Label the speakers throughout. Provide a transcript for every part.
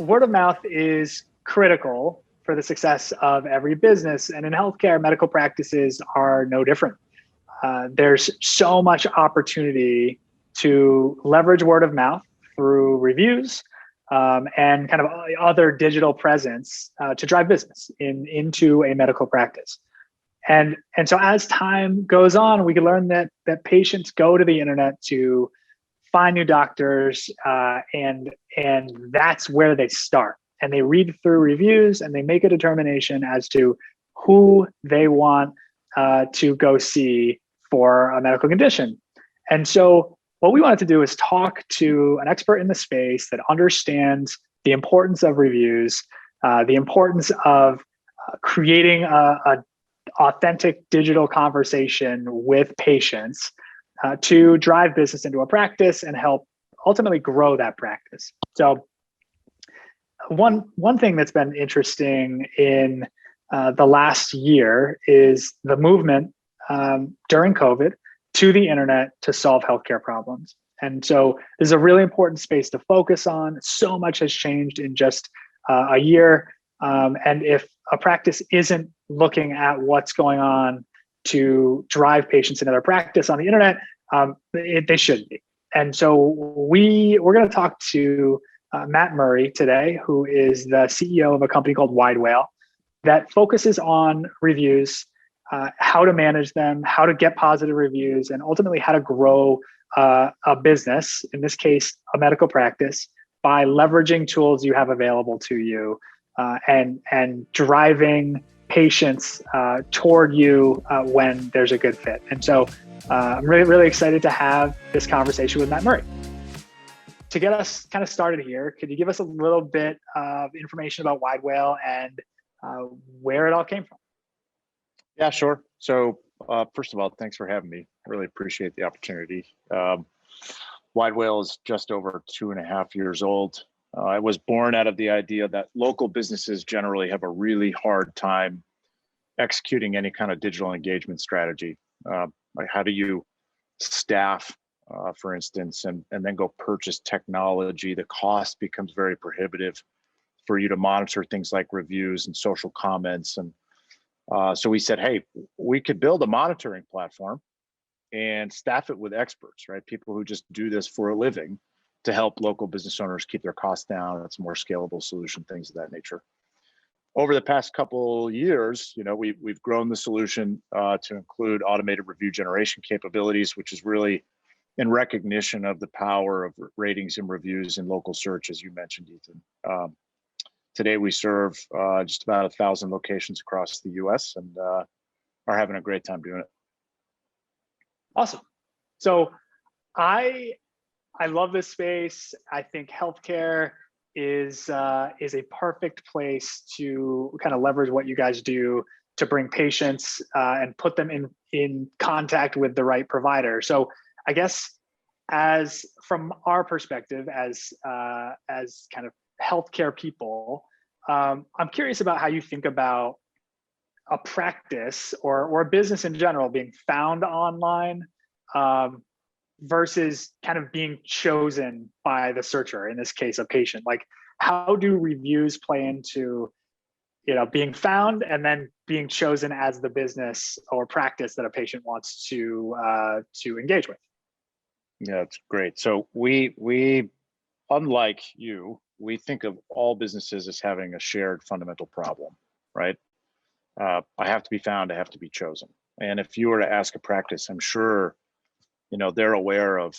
Speaker 1: word of mouth is critical for the success of every business, and in healthcare, medical practices are no different. There's so much opportunity to leverage word of mouth through reviews and kind of other digital presence to drive business into a medical practice. And so as time goes on, we can learn that patients go to the internet to find new doctors, and that's where they start. And they read through reviews and they make a determination as to who they want to go see for a medical condition. And so what we wanted to do is talk to an expert in the space that understands the importance of reviews, the importance of creating a authentic digital conversation with patients to drive business into a practice and help ultimately grow that practice. So one thing that's been interesting in the last year is the movement during COVID to the internet to solve healthcare problems. And so this is a really important space to focus on. So much has changed in just a year. And if a practice isn't looking at what's going on to drive patients into their practice on the internet, they should be. And so we're going to talk to Matt Murray today, who is the CEO of a company called Widewail that focuses on reviews, how to manage them, how to get positive reviews, and ultimately how to grow a business, in this case, a medical practice, by leveraging tools you have available to you and driving patients toward you when there's a good fit. And so I'm really, really excited to have this conversation with Matt Murray. To get us kind of started here, could you give us a little bit of information about Widewail and where it all came from?
Speaker 2: Yeah, sure. So first of all, thanks for having me. I really appreciate the opportunity. Widewail is just over 2.5 years old. I was born out of the idea that local businesses generally have a really hard time executing any kind of digital engagement strategy. Like how do you staff, for instance, and then go purchase technology? The cost becomes very prohibitive for you to monitor things like reviews and social comments. And so we said, hey, we could build a monitoring platform and staff it with experts, right? People who just do this for a living to help local business owners keep their costs down. It's a more scalable solution, things of that nature. Over the past couple years, we've grown the solution to include automated review generation capabilities, which is really in recognition of the power of ratings and reviews in local search, as you mentioned, Ethan. Today, we serve just about 1,000 locations across the US and are having a great time doing it.
Speaker 1: Awesome. So I love this space. I think healthcare is a perfect place to kind of leverage what you guys do to bring patients and put them in contact with the right provider. So I guess as from our perspective as kind of healthcare people, I'm curious about how you think about a practice or a business in general being found online versus kind of being chosen by the searcher, in this case, a patient. Like, how do reviews play into, being found and then being chosen as the business or practice that a patient wants to engage with?
Speaker 2: Yeah, it's great. So we, unlike you, we think of all businesses as having a shared fundamental problem, right? I have to be found, I have to be chosen. And if you were to ask a practice, I'm sure they're aware of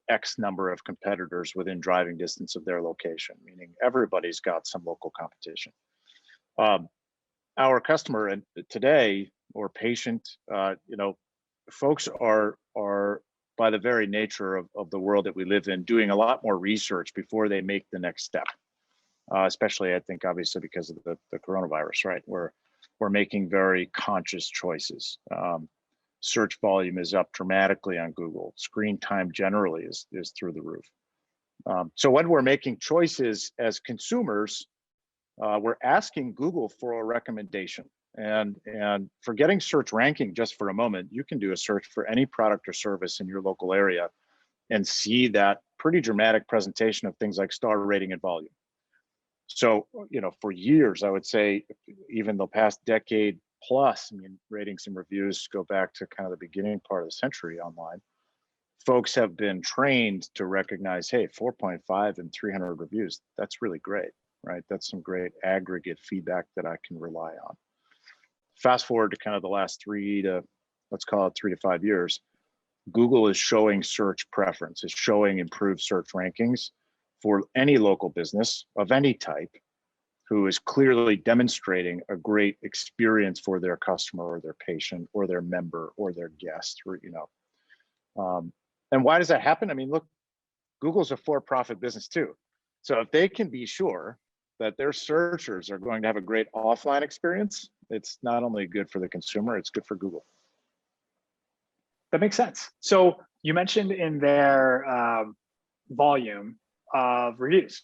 Speaker 2: X number of competitors within driving distance of their location, meaning everybody's got some local competition. Our customer and today, or patient, folks are by the very nature of the world that we live in, doing a lot more research before they make the next step. Especially, I think, obviously, because of the coronavirus, right? We're making very conscious choices. Search volume is up dramatically on Google. Screen time generally is through the roof. So when we're making choices as consumers, we're asking Google for a recommendation. And forgetting search ranking just for a moment, you can do a search for any product or service in your local area and see that pretty dramatic presentation of things like star rating and volume. So, for years, I would say, even the past decade plus, I mean, ratings and reviews go back to kind of the beginning part of the century online. Folks have been trained to recognize, hey, 4.5 and 300 reviews, that's really great, right? That's some great aggregate feedback that I can rely on. Fast forward to kind of the last let's call it 3 to 5 years, Google is showing search preference, is showing improved search rankings for any local business of any type who is clearly demonstrating a great experience for their customer or their patient or their member or their guest, or, and why does that happen? I mean, look, Google's a for-profit business too. So if they can be sure that their searchers are going to have a great offline experience, it's not only good for the consumer, it's good for Google.
Speaker 1: That makes sense. So you mentioned in their volume of reviews.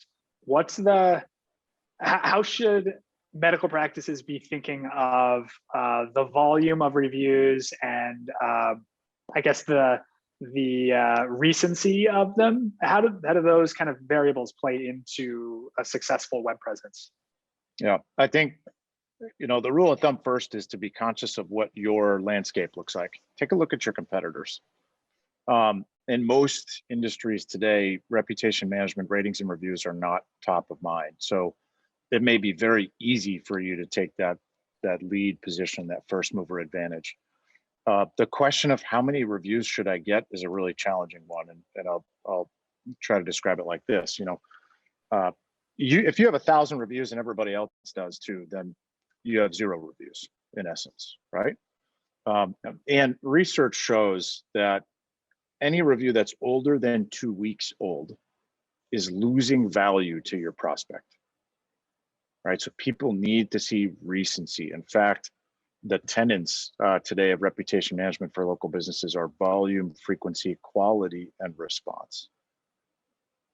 Speaker 1: How should medical practices be thinking of the volume of reviews and I guess the recency of them? How do those kind of variables play into a successful web presence?
Speaker 2: Yeah, I think, the rule of thumb first is to be conscious of what your landscape looks like. Take a look at your competitors. In most industries today, reputation management, ratings and reviews are not top of mind. So it may be very easy for you to take that lead position, that first mover advantage. The question of how many reviews should I get is a really challenging one, and I'll try to describe it like this. If you have 1,000 reviews and everybody else does too, then you have 0 reviews in essence, right? And research shows that any review that's older than 2 weeks old is losing value to your prospect, right? So people need to see recency. In fact, the tenets today of reputation management for local businesses are volume, frequency, quality, and response.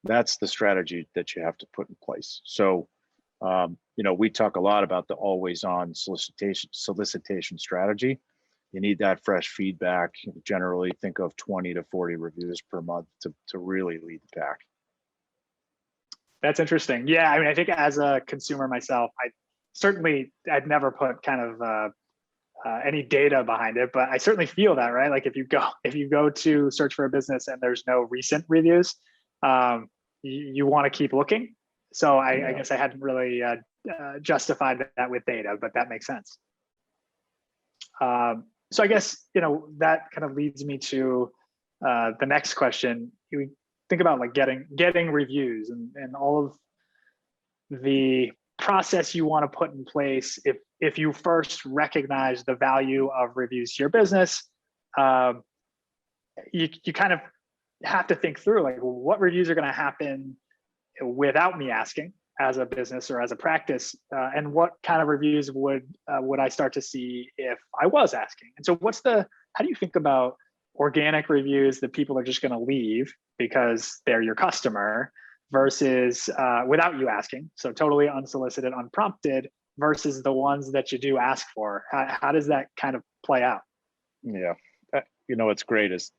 Speaker 2: That's the strategy that you have to put in place. So, we talk a lot about the always on solicitation strategy. You need that fresh feedback. Generally think of 20 to 40 reviews per month to really lead the pack.
Speaker 1: That's interesting. Yeah, I mean, I think as a consumer myself, I'd never put kind of any data behind it, but I certainly feel that, right? Like if you go to search for a business and there's no recent reviews, you want to keep looking. So I guess I hadn't really justified that with data, but that makes sense. So I guess, that kind of leads me to the next question. You think about like getting reviews and all of the process you want to put in place if you first recognize the value of reviews to your business. You kind of have to think through like what reviews are going to happen without me asking as a business or as a practice, and what kind of reviews would I start to see if I was asking. And so how do you think about organic reviews that people are just going to leave because they're your customer versus without you asking, so totally unsolicited, unprompted, versus the ones that you do ask for? How does that kind of play out?
Speaker 2: Yeah, what's great is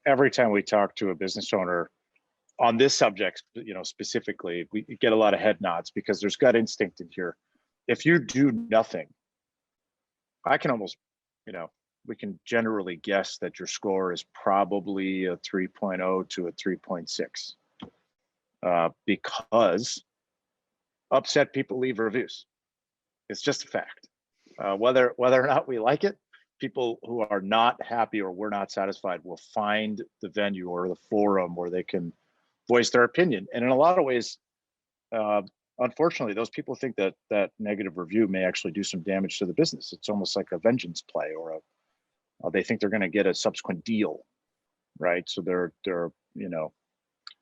Speaker 2: every time we talk to a business owner on this subject, specifically, we get a lot of head nods because there's gut instinct in here. If you do nothing, I can almost, we can generally guess that your score is probably a 3.0 to a 3.6 because upset people leave reviews. It's just a fact. Whether or not we like it, people who are not happy or were not satisfied will find the venue or the forum where they can voice their opinion. And in a lot of ways, unfortunately, those people think that negative review may actually do some damage to the business. It's almost like a vengeance play, or they think they're going to get a subsequent deal, right? So they're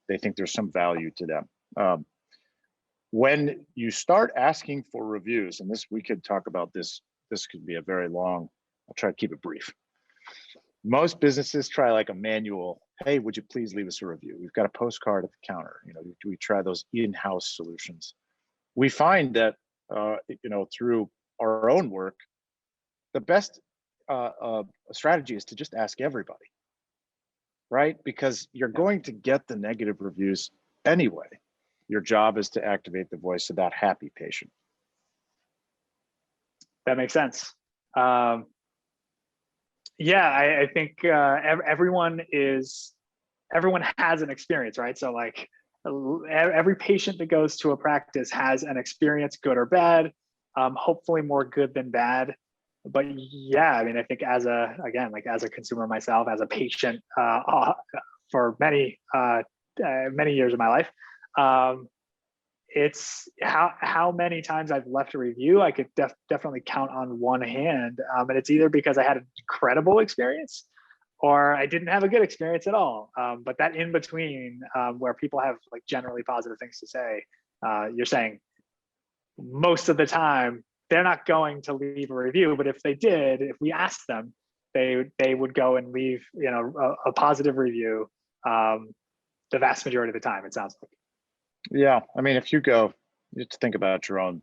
Speaker 2: they think there's some value to them. When you start asking for reviews, and we could talk about this could be a very long, I'll try to keep it brief. Most businesses try like a manual. Hey, would you please leave us a review? We've got a postcard at the counter. Do we try those in-house solutions? We find that, through our own work, the best strategy is to just ask everybody, right? Because you're going to get the negative reviews anyway. Your job is to activate the voice of that happy patient.
Speaker 1: That makes sense. Yeah, I think everyone has an experience, right? So like every patient that goes to a practice has an experience, good or bad, hopefully more good than bad. But yeah, I mean, I think as a consumer myself, as a patient for many years of my life, it's how many times I've left a review, I could definitely count on one hand. And it's either because I had an incredible experience or I didn't have a good experience at all. But that in between, where people have like generally positive things to say, you're saying most of the time they're not going to leave a review, but if they did, if we asked them, they would go and leave, a positive review the vast majority of the time, it sounds like.
Speaker 2: Yeah, I mean, if you have to think about your own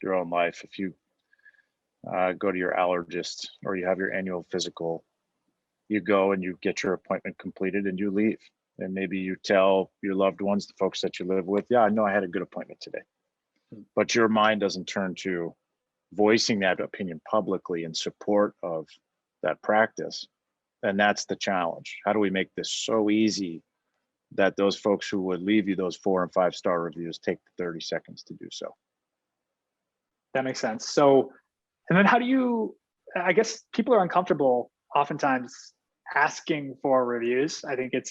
Speaker 2: life. If you go to your allergist or you have your annual physical, you go and you get your appointment completed and you leave. And maybe you tell your loved ones, the folks that you live with, yeah, I know I had a good appointment today. But your mind doesn't turn to voicing that opinion publicly in support of that practice. And that's the challenge. How do we make this so easy that those folks who would leave you those 4 and 5-star reviews take the 30 seconds to do so?
Speaker 1: That makes sense. So, and then how do you, I guess people are uncomfortable oftentimes asking for reviews. I think it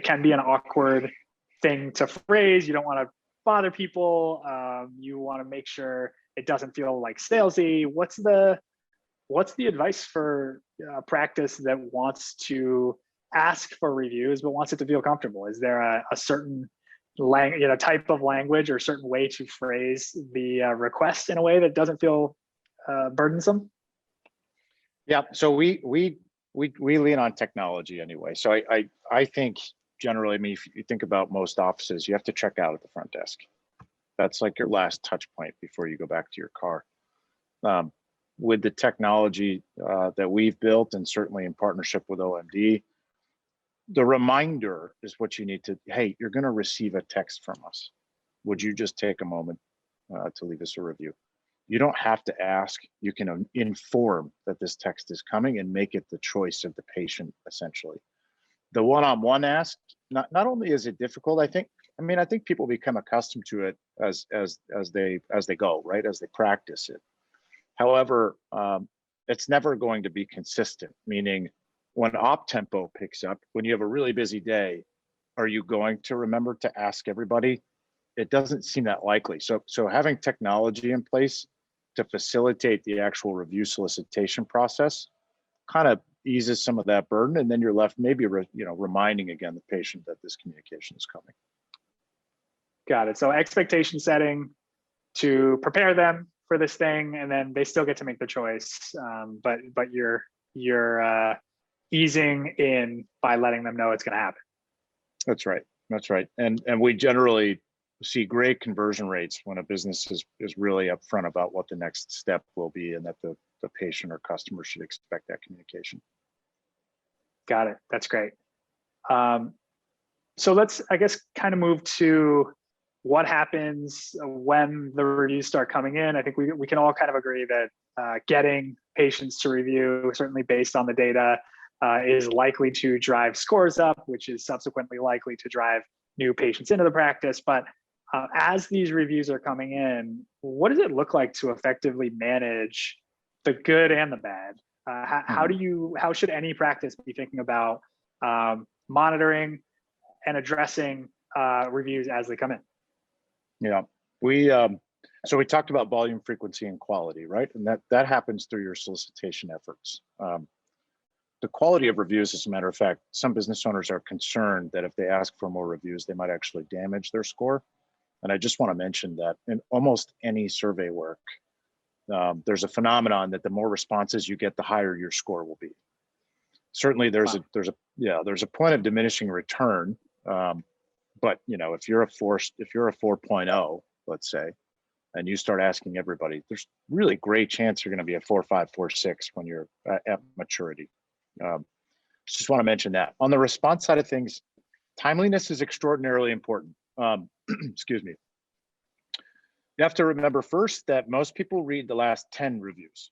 Speaker 1: can be an awkward thing to phrase. You don't want to bother people. You want to make sure it doesn't feel like salesy. What's the advice for a practice that wants to ask for reviews but wants it to feel comfortable? Is there a certain type of language or certain way to phrase the request in a way that doesn't feel burdensome?
Speaker 2: Yeah, so we lean on technology anyway. So I think generally, I mean, if you think about most offices, you have to check out at the front desk. That's like your last touch point before you go back to your car. With the technology that we've built, and certainly in partnership with OhMD, the reminder is what you need to, hey, you're going to receive a text from us. Would you just take a moment to leave us a review? You don't have to ask. You can inform that this text is coming and make it the choice of the patient, essentially. The one-on-one ask, not only is it difficult, I think people become accustomed to it as they go, right? As they practice it. However, it's never going to be consistent, meaning when op tempo picks up, when you have a really busy day, are you going to remember to ask everybody? It doesn't seem that likely. So having technology in place to facilitate the actual review solicitation process kind of eases some of that burden, and then you're left maybe reminding again the patient that this communication is coming.
Speaker 1: Got it. So expectation setting to prepare them for this thing, and then they still get to make the choice. But you're easing in by letting them know it's going to happen.
Speaker 2: That's right. And we generally see great conversion rates when a business is really upfront about what the next step will be, and that the patient or customer should expect that communication.
Speaker 1: Got it. That's great. So let's, I guess, kind of move to what happens when the reviews start coming in. I think we can all kind of agree that getting patients to review, certainly based on the data, is likely to drive scores up, which is subsequently likely to drive new patients into the practice. But as these reviews are coming in, what does it look like to effectively manage the good and the bad? How should any practice be thinking about monitoring and addressing reviews as they come in?
Speaker 2: Yeah, so we talked about volume, frequency, and quality, right? And that happens through your solicitation efforts. The quality of reviews, as a matter of fact, some business owners are concerned that if they ask for more reviews, they might actually damage their score. And I just want to mention that in almost any survey work, there's a phenomenon that the more responses you get, the higher your score will be. Certainly, there's a point of diminishing return. But if you're a 4.0, let's say, and you start asking everybody, there's really great chance you're going to be a 4.5, 4.6 when you're at maturity. Just want to mention that. On the response side of things, timeliness is extraordinarily important. Excuse me. You have to remember first that most people read the last 10 reviews.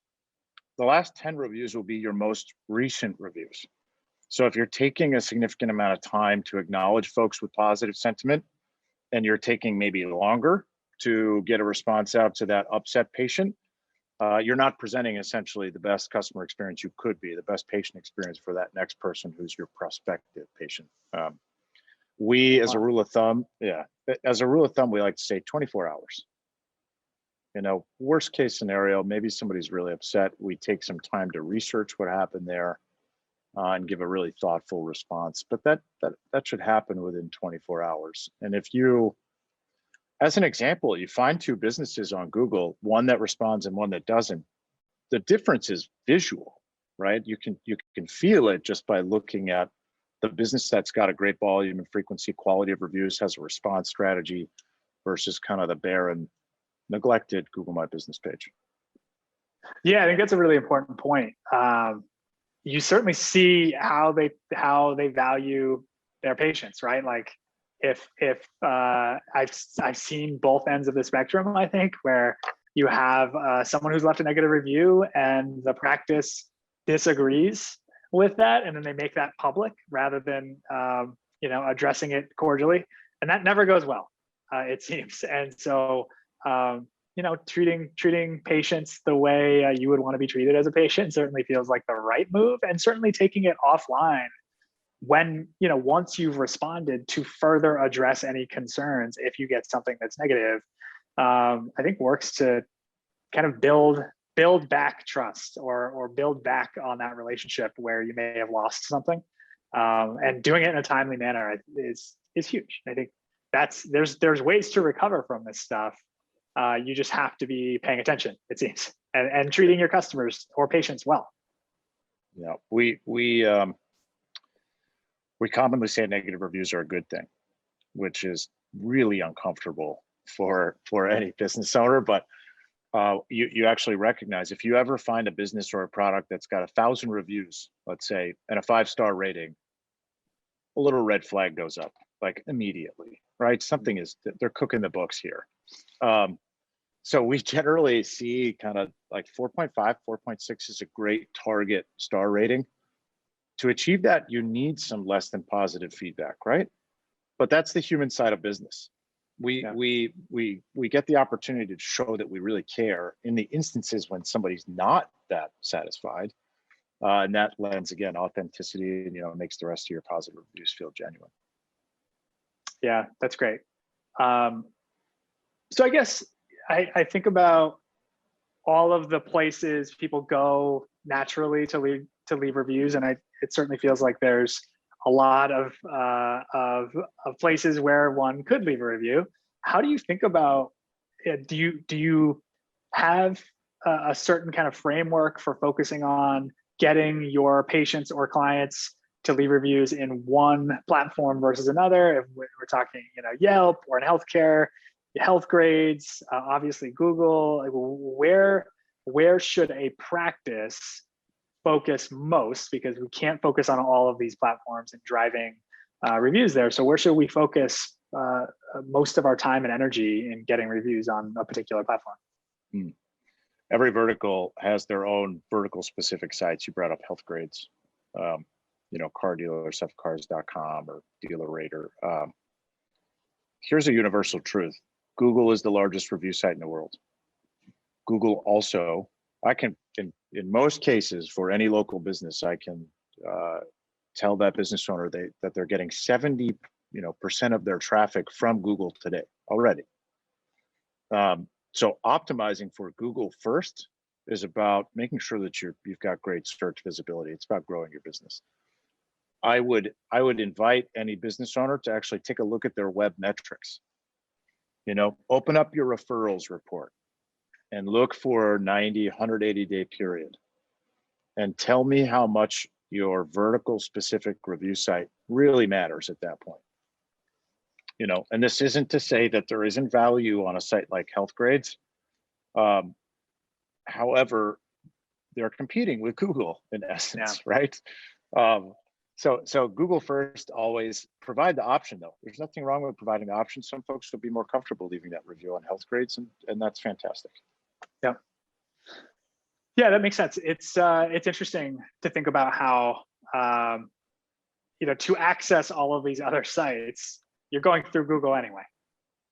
Speaker 2: The last 10 reviews will be your most recent reviews. So if you're taking a significant amount of time to acknowledge folks with positive sentiment, and you're taking maybe longer to get a response out to that upset patient, you're not presenting essentially the best customer experience you could be, the best patient experience for that next person who's your prospective patient. We, as a rule of thumb, we like to say 24 hours. You know, worst case scenario, maybe somebody's really upset. We take some time to research what happened there and give a really thoughtful response. But that should happen within 24 hours. And if you, as an example, you find two businesses on Google, one that responds and one that doesn't, the difference is visual, right? You can feel it just by looking at the business that's got a great volume and frequency, quality of reviews, has a response strategy versus kind of the barren, neglected Google My Business page.
Speaker 1: Yeah, I think that's a really important point. You certainly see how they value their patients, right? Like if I've seen both ends of the spectrum, I think, where you have someone who's left a negative review and the practice disagrees with that, and then they make that public rather than addressing it cordially, and that never goes well, it seems. And so treating patients the way you would want to be treated as a patient certainly feels like the right move, and certainly taking it offline when, once you've responded, to further address any concerns if you get something that's negative, I think works to kind of build back trust or build back on that relationship where you may have lost something. And doing it in a timely manner is huge. I think there's ways to recover from this stuff. You just have to be paying attention, it seems, and treating your customers or patients well.
Speaker 2: Yeah, we commonly say negative reviews are a good thing, which is really uncomfortable for any business owner. But you actually recognize, if you ever find a business or a product that's got 1,000 reviews, let's say, and a 5-star rating, a little red flag goes up, like immediately, right? Something they're cooking the books here. So we generally see kind of like 4.5, 4.6 is a great target star rating. To achieve that, you need some less than positive feedback, right? But that's the human side of business. We get the opportunity to show that we really care in the instances when somebody's not that satisfied, and that lends, again, authenticity, and makes the rest of your positive reviews feel genuine.
Speaker 1: Yeah, that's great. So I guess I think about all of the places people go naturally to leave reviews, and it certainly feels like there's a lot of places where one could leave a review. How do you think about it? Do you have a certain kind of framework for focusing on getting your patients or clients to leave reviews in one platform versus another? If we're talking, Yelp or in healthcare, health grades, obviously Google. Where should a practice focus most? Because we can't focus on all of these platforms and driving reviews there. So where should we focus most of our time and energy in getting reviews on a particular platform?
Speaker 2: Every vertical has their own vertical specific sites. You brought up health grades, car dealer, stuffcars.com or Dealer Rater. Here's a universal truth. Google is the largest review site in the world. Google also, I can, in most cases, for any local business, I can tell that business owner that they're getting 70% of their traffic from Google today already. So optimizing for Google first is about making sure that you've got great search visibility. It's about growing your business. I would invite any business owner to actually take a look at their web metrics. Open up your referrals report and look for 90, 180-day period, and tell me how much your vertical specific review site really matters at that point. And this isn't to say that there isn't value on a site like Health Grades. However, they're competing with Google in essence, right? So Google first, always provide the option though. There's nothing wrong with providing the option. Some folks would be more comfortable leaving that review on health grades, and that's fantastic.
Speaker 1: Yeah. Yeah, that makes sense. It's interesting to think about how to access all of these other sites, you're going through Google anyway,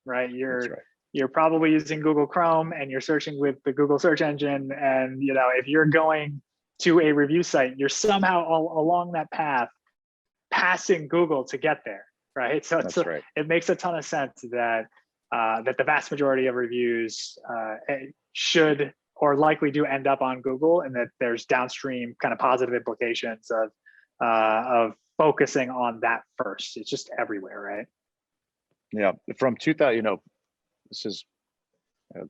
Speaker 1: right?
Speaker 2: That's right.
Speaker 1: You're probably using Google Chrome and you're searching with the Google search engine. And if you're going to a review site, you're somehow all along that path passing Google to get there, right? So it makes a ton of sense that that the vast majority of reviews should or likely do end up on Google, and that there's downstream kind of positive implications of focusing on that first. It's just everywhere, right?
Speaker 2: Yeah, from 2000, this is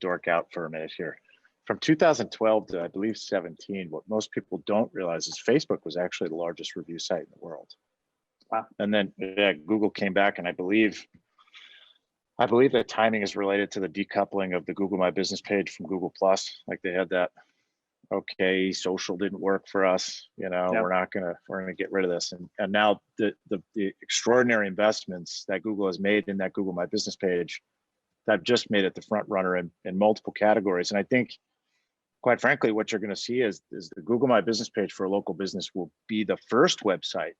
Speaker 2: dork out for a minute here. From 2012 to I believe 17, what most people don't realize is Facebook was actually the largest review site in the world.
Speaker 1: Wow.
Speaker 2: And then Google came back, and I believe that timing is related to the decoupling of the Google My Business page from Google Plus. Like they had that, okay, social didn't work for us. Yep. we're gonna get rid of this. And now the extraordinary investments that Google has made in that Google My Business page that just made it the front runner in multiple categories. And I think, quite frankly, what you're going to see is the Google My Business page for a local business will be the first website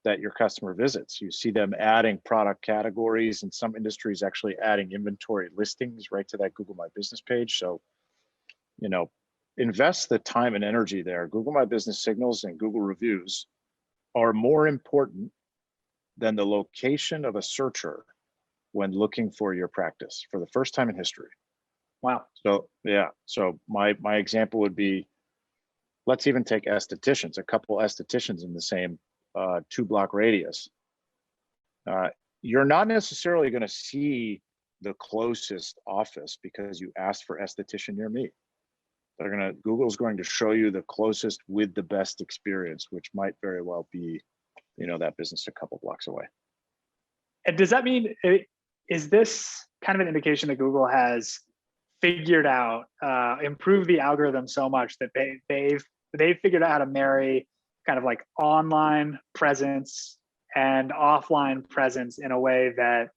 Speaker 2: that your customer visits. You see them adding product categories, and some industries actually adding inventory listings right to that Google My Business page. So, invest the time and energy there. Google My Business signals and Google reviews are more important than the location of a searcher when looking for your practice for the first time in history.
Speaker 1: Wow.
Speaker 2: So yeah. So my example would be, let's even take estheticians, a couple estheticians in the same 2-block radius. You're not necessarily going to see the closest office because you asked for esthetician near me. Google's going to show you the closest with the best experience, which might very well be, that business a couple blocks away.
Speaker 1: And does that mean, is this kind of an indication that Google has figured out, improved the algorithm so much that they've figured out how to marry kind of like online presence and offline presence in a way that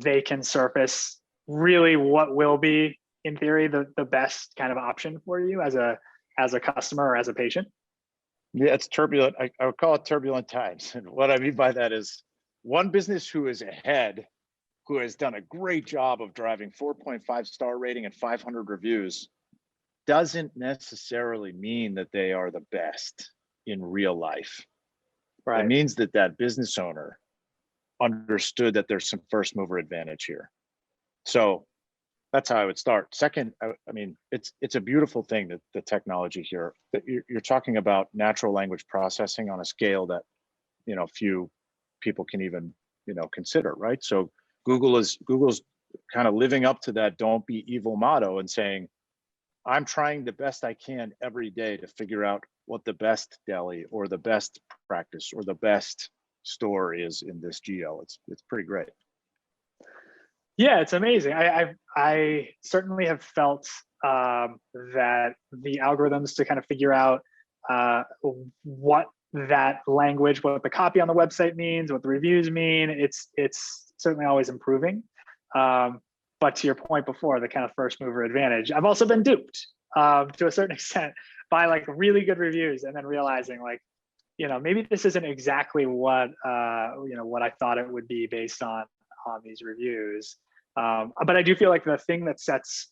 Speaker 1: they can surface really what will be, in theory, the best kind of option for you as a customer or as a patient?
Speaker 2: Yeah, it's turbulent. I would call it turbulent times. And what I mean by that is one business who is ahead, who has done a great job of driving 4.5 star rating and 500 reviews, doesn't necessarily mean that they are the best in real life. Right. It means that business owner understood that there's some first mover advantage here. So that's how I would start. Second, I mean, it's a beautiful thing that the technology here, that you're talking about natural language processing on a scale that, few people can even, consider, right? So Google's kind of living up to that "don't be evil" motto and saying, I'm trying the best I can every day to figure out what the best deli or the best practice or the best store is in this geo. It's pretty great.
Speaker 1: Yeah, it's amazing. I certainly have felt that the algorithms to kind of figure out what that language, what the copy on the website means, what the reviews mean, it's certainly always improving. But to your point before, the kind of first mover advantage, I've also been duped to a certain extent by like really good reviews, and then realizing like, maybe this isn't exactly what what I thought it would be based on these reviews. But I do feel like the thing that sets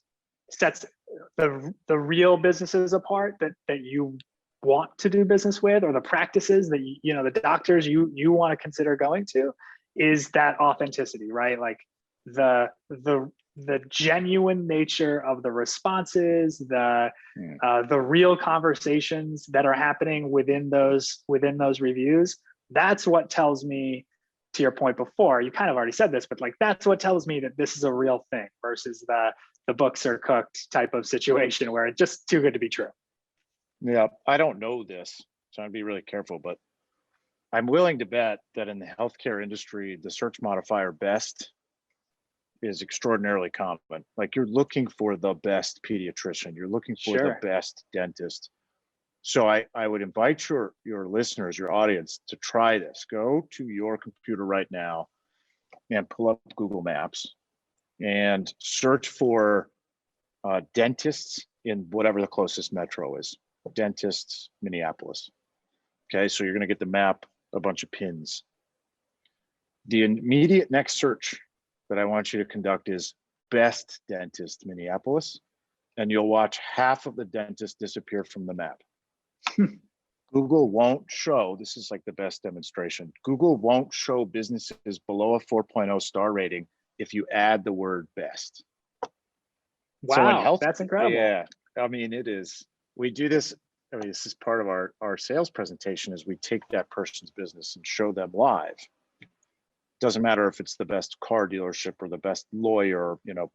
Speaker 1: the real businesses apart that you want to do business with, or the practices that the doctors you want to consider going to, is that authenticity, right? Like the genuine nature of the responses, the real conversations that are happening within those reviews. That's what tells me, to your point before, you kind of already said this, but like that's what tells me that this is a real thing versus the books are cooked type of situation where it's just too good to be true.
Speaker 2: Yeah, I don't know this, so I'd be really careful, but I'm willing to bet that in the healthcare industry, the search modifier best is extraordinarily common. Like you're looking for the best pediatrician, you're looking for the best dentist. So I would invite your listeners, your audience, to try this. Go to your computer right now and pull up Google Maps and search for dentists in whatever the closest metro is. Dentists, Minneapolis. Okay, so you're going to get the map, a bunch of pins. The immediate next search that I want you to conduct is best dentist Minneapolis, and you'll watch half of the dentists disappear from the map. Google won't show, this is like the best demonstration, Google won't show businesses below a 4.0 star rating if you add the word best.
Speaker 1: Wow,
Speaker 2: so in health,
Speaker 1: that's incredible.
Speaker 2: Yeah, I mean, it is. We do this, I mean, this is part of our sales presentation, is we take that person's business and show them live. Doesn't matter if it's the best car dealership or the best lawyer, you know,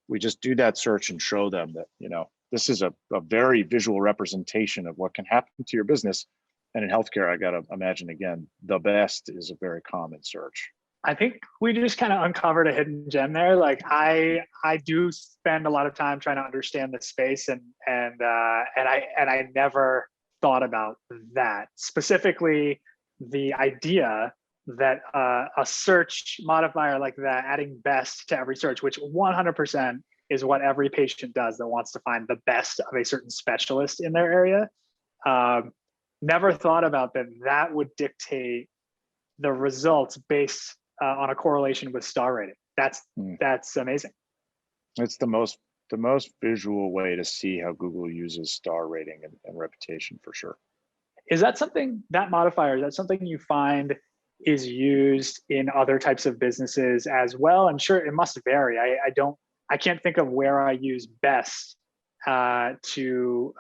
Speaker 2: we just do that search and show them that, you know, this is a very visual representation of what can happen to your business. And in healthcare, I got to imagine, again, the best is a very common search.
Speaker 1: I think we just kind of uncovered a hidden gem there. Like I do spend a lot of time trying to understand the space, and I never thought about that specifically. The idea that a search modifier like that, adding best to every search, which 100% is what every patient does that wants to find the best of a certain specialist in their area. Never thought about that. That would dictate the results based on a correlation with star rating. That's amazing.
Speaker 2: It's the most visual way to see how Google uses star rating and reputation, for sure.
Speaker 1: Is that something, that modifier, is that something you find is used in other types of businesses as well? I'm sure it must vary. I can't think of where I use best to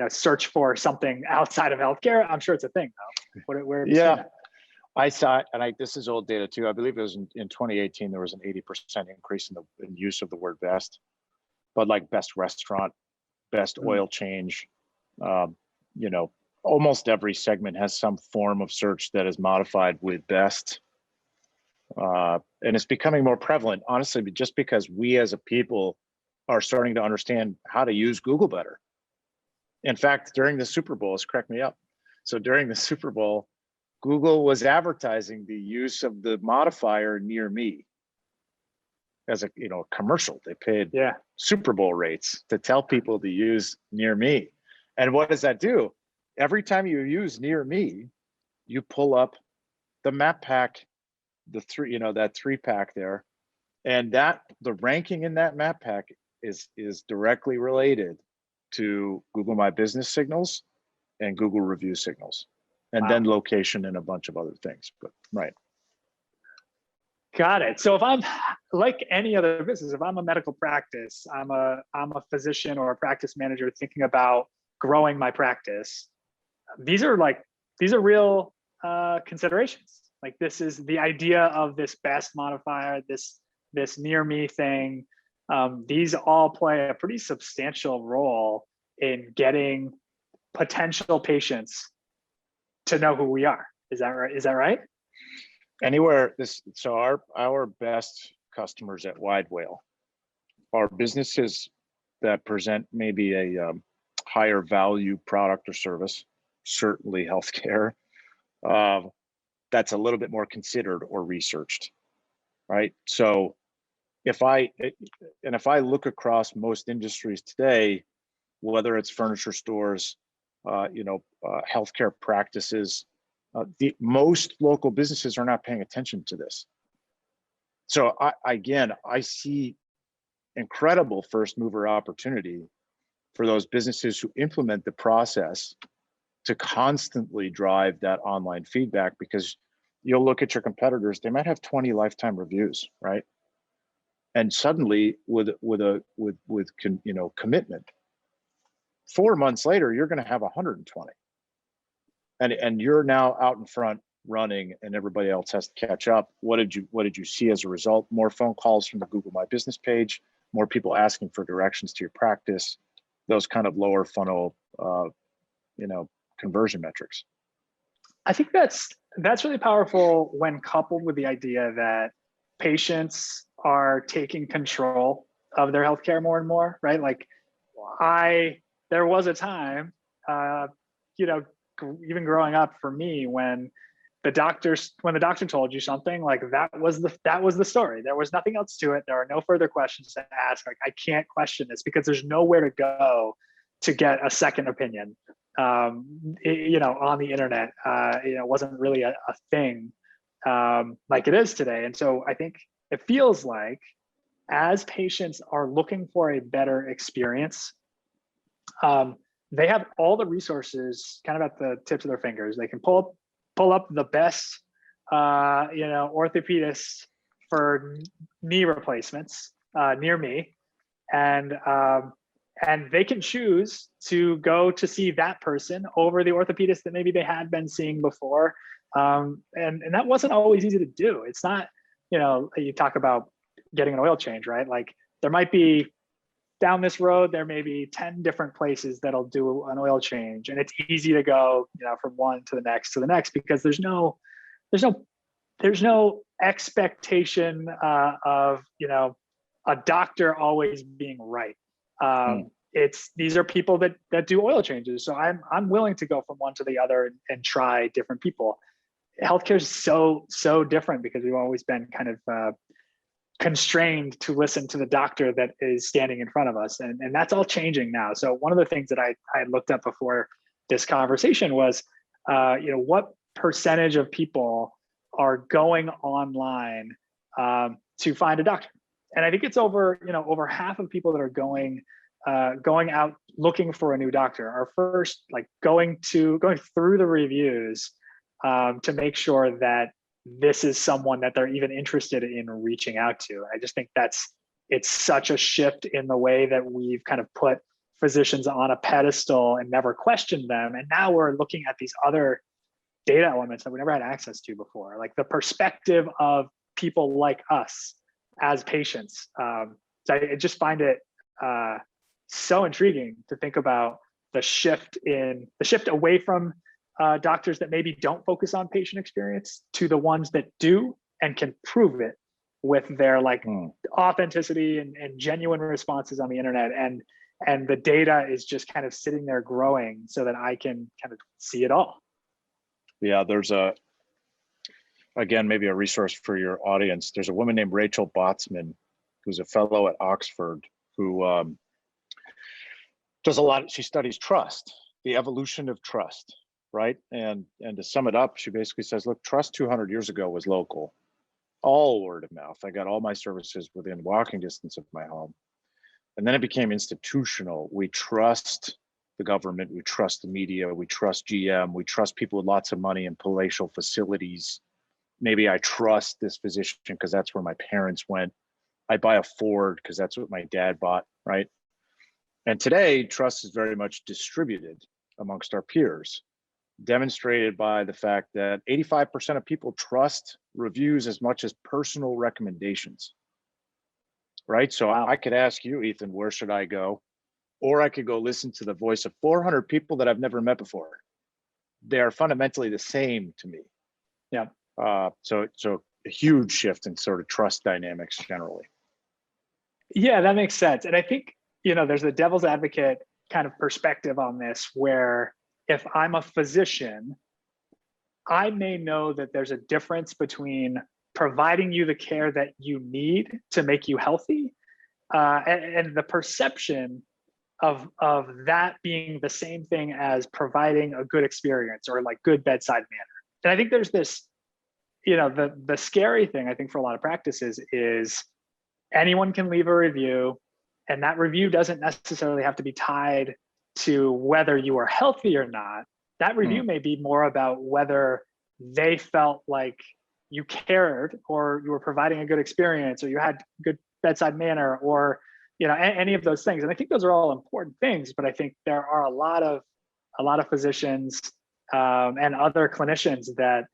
Speaker 1: search for something outside of healthcare. I'm sure it's a thing though. Where
Speaker 2: yeah. I saw it, and this is old data too. I believe it was in 2018, there was an 80% increase in the use of the word best, but like best restaurant, best oil change, you know, almost every segment has some form of search that is modified with best. And it's becoming more prevalent, honestly, just because we as a people are starting to understand how to use Google better. In fact, during the Super Bowl, it's cracked me up. So during the Super Bowl, Google was advertising the use of the modifier near me as a commercial. They paid Super Bowl rates to tell people to use near me. And what does that do? Every time you use near me, you pull up the map pack, that 3-pack there, and the ranking in that map pack is directly related to Google My Business signals and Google review signals. And then location and a bunch of other things, but right.
Speaker 1: Got it. So if I'm like any other business, if I'm a medical practice, I'm a physician or a practice manager thinking about growing my practice. These are real considerations. Like this is the idea of this best modifier, this near me thing. These all play a pretty substantial role in getting potential patients to know who we are. Is that right? Is that right?
Speaker 2: So our best customers at Widewail are businesses that present maybe a higher value product or service, certainly healthcare, that's a little bit more considered or researched, right? So if I look across most industries today, whether it's furniture stores, healthcare practices, the most local businesses are not paying attention to this. So I see incredible first mover opportunity for those businesses who implement the process to constantly drive that online feedback, because you'll look at your competitors, they might have 20 lifetime reviews, right? And suddenly with commitment, 4 months later, you're going to have 120. And you're now out in front running, and everybody else has to catch up. What did you see as a result? More phone calls from the Google My Business page, more people asking for directions to your practice, those kind of lower funnel, conversion metrics.
Speaker 1: I think that's really powerful when coupled with the idea that patients are taking control of their healthcare more and more, right? Like there was a time you know, even growing up for me, when the doctor told you something, like that was the story. There was nothing else to it. There are no further questions to ask. Like, I can't question this because there's nowhere to go to get a second opinion. You know, on the internet, you know, wasn't really a thing like it is today. And so I think it feels like as patients are looking for a better experience, they have all the resources kind of at the tips of their fingers. They can pull up the best, you know, orthopedist for knee replacements near me, and they can choose to go to see that person over the orthopedist that maybe they had been seeing before. And that wasn't always easy to do. It's not, you know, you talk about getting an oil change, right? Like there might be down this road, there may be 10 different places that'll do an oil change. And it's easy to go, you know, from one to the next because there's no expectation of, you know, a doctor always being right. These are people that do oil changes. So I'm willing to go from one to the other and try different people. Healthcare is so different because we've always been kind of constrained to listen to the doctor that is standing in front of us. And that's all changing now. So one of the things that I looked up before this conversation was, you know, what percentage of people are going online to find a doctor? And I think it's over half of people that are going out looking for a new doctor are first like going through the reviews to make sure that this is someone that they're even interested in reaching out to. I just think it's such a shift in the way that we've kind of put physicians on a pedestal and never questioned them. And now we're looking at these other data elements that we never had access to before, like the perspective of people like us as patients. So I just find it so intriguing to think about the shift away from doctors that maybe don't focus on patient experience to the ones that do and can prove it with their like authenticity and genuine responses on the internet. And the data is just kind of sitting there growing so that I can kind of see it all.
Speaker 2: Yeah, there's again, maybe a resource for your audience. There's a woman named Rachel Botsman, who's a fellow at Oxford, who does a lot. She studies trust, the evolution of trust, right? And to sum it up, she basically says, look, trust 200 years ago was local, all word of mouth. I got all my services within walking distance of my home. And then it became institutional. We trust the government, we trust the media, we trust GM, we trust people with lots of money in palatial facilities. Maybe I trust this physician because that's where my parents went. I buy a Ford because that's what my dad bought, right? And today, trust is very much distributed amongst our peers, demonstrated by the fact that 85% of people trust reviews as much as personal recommendations, right? So I could ask you, Ethan, where should I go? Or I could go listen to the voice of 400 people that I've never met before. They are fundamentally the same to me.
Speaker 1: Yeah.
Speaker 2: So a huge shift in sort of trust dynamics generally.
Speaker 1: Yeah, that makes sense. And I think, you know, there's a devil's advocate kind of perspective on this, where if I'm a physician, I may know that there's a difference between providing you the care that you need to make you healthy, and the perception of that being the same thing as providing a good experience or like good bedside manner. And I think there's this, you know, the scary thing I think for a lot of practices is anyone can leave a review, and that review doesn't necessarily have to be tied to whether you are healthy or not. That review may be more about whether they felt like you cared, or you were providing a good experience, or you had good bedside manner, or, you know, any of those things. And I think those are all important things, but I think there are a lot of physicians and other clinicians that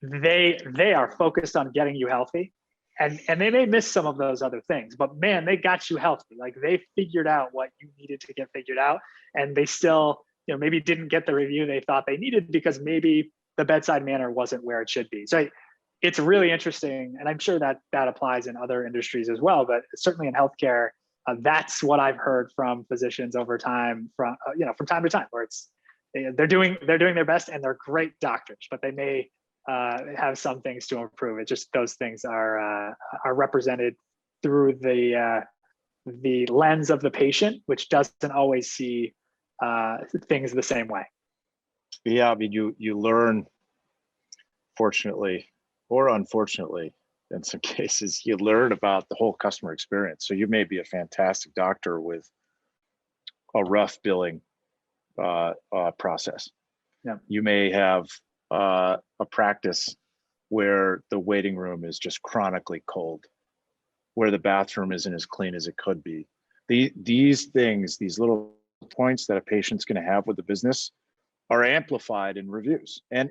Speaker 1: they are focused on getting you healthy, and they may miss some of those other things, but man, they got you healthy. Like they figured out what you needed to get figured out, and they still, you know, maybe didn't get the review they thought they needed because maybe the bedside manner wasn't where it should be. So it's really interesting, and I'm sure that applies in other industries as well, but certainly in healthcare, that's what I've heard from physicians over time, from time to time, where it's, they're doing their best, and they're great doctors, but they may have some things to improve. It just, those things are represented through the lens of the patient, which doesn't always see things the same way.
Speaker 2: Yeah, I mean, you learn, fortunately or unfortunately, in some cases, you learn about the whole customer experience. So you may be a fantastic doctor with a rough billing process.
Speaker 1: Yeah.
Speaker 2: You may have a practice where the waiting room is just chronically cold, where the bathroom isn't as clean as it could be. These things, these little points that a patient's going to have with the business, are amplified in reviews. And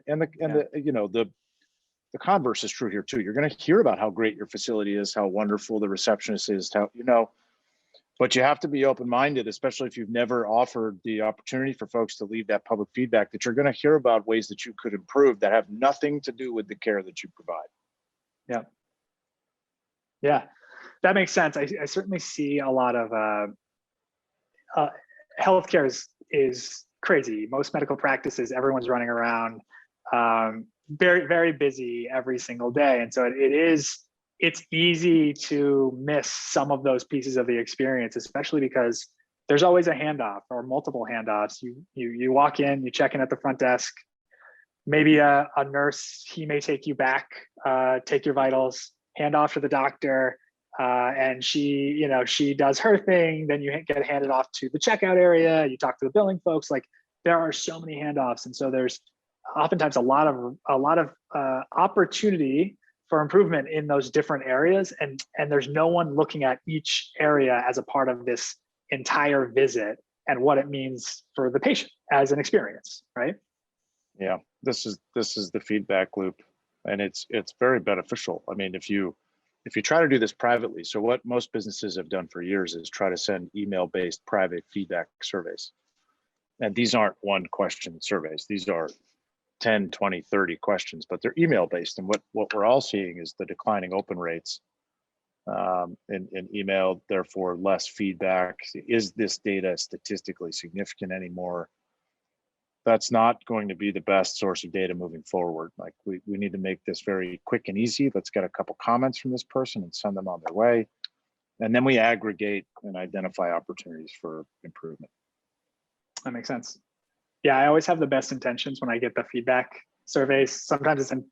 Speaker 2: the converse is true here too. You're going to hear about how great your facility is, how wonderful the receptionist is, but you have to be open-minded, especially if you've never offered the opportunity for folks to leave that public feedback, that you're going to hear about ways that you could improve that have nothing to do with the care that you provide.
Speaker 1: Yeah, that makes sense. I certainly see a lot of healthcare is crazy. Most medical practices, everyone's running around, very, very busy every single day. And so it's easy to miss some of those pieces of the experience, especially because there's always a handoff or multiple handoffs. You walk in, you check in at the front desk, maybe a nurse, he may take you back, take your vitals, hand off to the doctor, and she does her thing. Then you get handed off to the checkout area. You talk to the billing folks. Like, there are so many handoffs, and so there's oftentimes a lot of opportunity for improvement in those different areas, and there's no one looking at each area as a part of this entire visit and what it means for the patient as an experience, right?
Speaker 2: Yeah, this is the feedback loop, and it's very beneficial. I mean, if you try to do this privately, so what most businesses have done for years is try to send email-based private feedback surveys. And these aren't one question surveys. These are 10, 20, 30 questions, but they're email-based. And what we're all seeing is the declining open rates in email, therefore less feedback. Is this data statistically significant anymore? That's not going to be the best source of data moving forward. Like, we need to make this very quick and easy. Let's get a couple comments from this person and send them on their way. And then we aggregate and identify opportunities for improvement.
Speaker 1: That makes sense. Yeah, I always have the best intentions when I get the feedback surveys. Sometimes it's in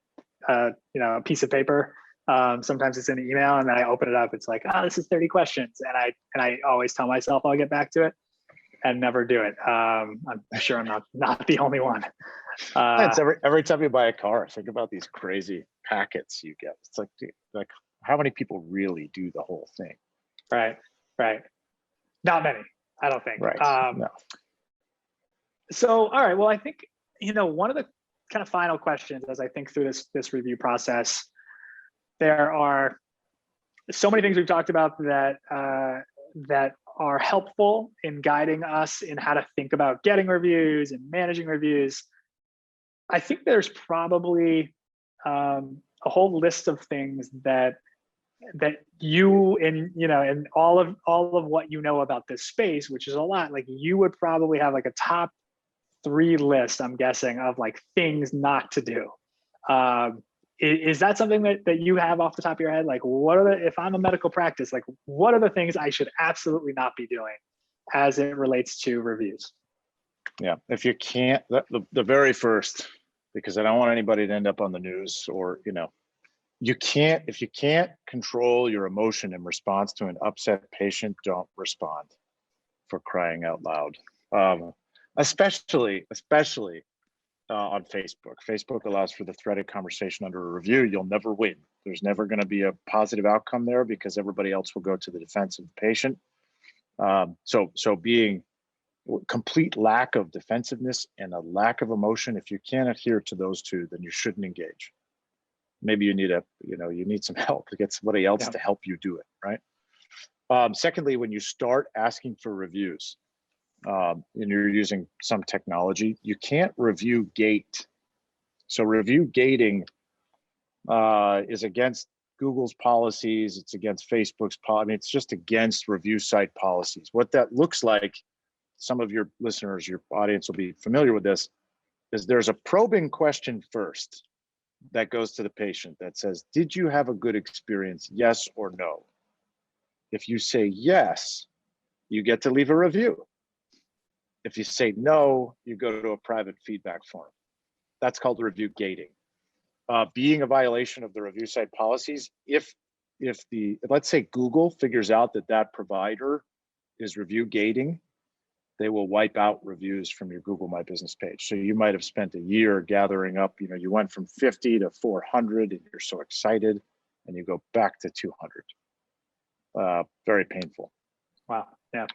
Speaker 1: a piece of paper. Sometimes it's in an email, and then I open it up. It's like, oh, this is 30 questions. And I always tell myself I'll get back to it and never do it. I'm sure I'm not the only one.
Speaker 2: It's every time you buy a car, think about these crazy packets you get. It's like how many people really do the whole thing?
Speaker 1: Right. Not many, I don't think.
Speaker 2: Right. No.
Speaker 1: So, all right. Well, I think, one of the kind of final questions as I think through this review process, there are so many things we've talked about that are helpful in guiding us in how to think about getting reviews and managing reviews. I think there's probably a whole list of things that you, and all of what you know about this space, which is a lot, like, you would probably have like a top 3 list, I'm guessing, of like things not to do. Is that something that you have off the top of your head? Like, if I'm a medical practice, like, what are the things I should absolutely not be doing as it relates to reviews?
Speaker 2: Yeah, if you can't, the very first, because I don't want anybody to end up on the news, or, if you can't control your emotion in response to an upset patient, don't respond, for crying out loud. Especially on Facebook. Facebook allows for the threaded conversation under a review. You'll never win. There's never going to be a positive outcome there, because everybody else will go to the defense of the patient. So being complete lack of defensiveness and a lack of emotion, if you can't adhere to those two, then you shouldn't engage. Maybe you need some help to get somebody else to help you do it, right? Secondly, when you start asking for reviews, and you're using some technology, you can't review gate. So review gating is against Google's policies. It's against Facebook's policy. I mean, it's just against review site policies. What that looks like some of your listeners, your audience will be familiar with this, is there's a probing question first that goes to the patient that says, did you have a good experience? Yes or no? If you say yes, you get to leave a review. If you say no, you go to a private feedback form. That's called review gating. Being a violation of the review site policies, if let's say Google figures out that provider is review gating, they will wipe out reviews from your Google My Business page. So you might have spent a year gathering up, you went from 50 to 400 and you're so excited, and you go back to 200. Very painful.
Speaker 1: Wow. Yeah.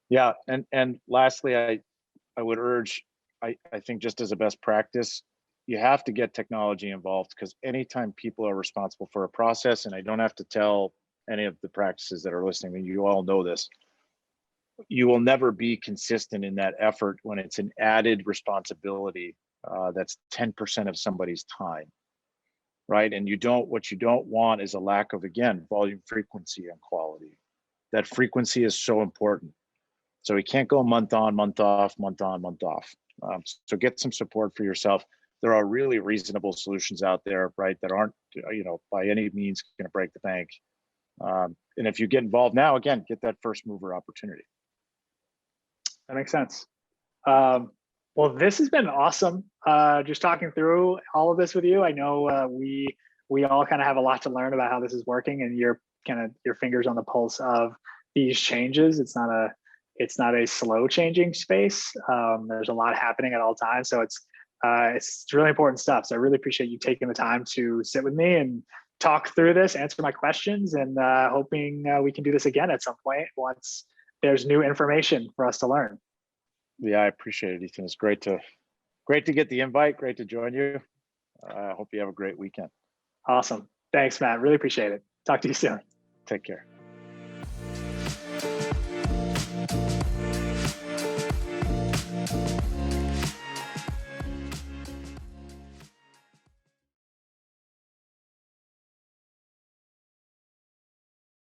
Speaker 2: Yeah. And lastly, I would urge, I think just as a best practice, you have to get technology involved, because anytime people are responsible for a process, and I don't have to tell any of the practices that are listening, and you all know this, you will never be consistent in that effort when it's an added responsibility that's 10% of somebody's time, right? And what you don't want is a lack of, again, volume, frequency, and quality. That frequency is so important. So we can't go month on, month off, month on, month off. So get some support for yourself. There are really reasonable solutions out there, right, that aren't, by any means going to break the bank. And if you get involved now, again, get that first mover opportunity.
Speaker 1: That makes sense. Well, this has been awesome. Just talking through all of this with you. I know we all kind of have a lot to learn about how this is working, and you're your fingers on the pulse of these changes. It's not a slow changing space. There's a lot happening at all times, so it's really important stuff. So I really appreciate you taking the time to sit with me and talk through this, answer my questions, and hoping we can do this again at some point once there's new information for us to learn.
Speaker 2: Yeah, I appreciate it, Ethan. It's great to get the invite. Great to join you. I hope you have a great weekend.
Speaker 1: Awesome. Thanks, Matt. Really appreciate it. Talk to you soon.
Speaker 2: Take care.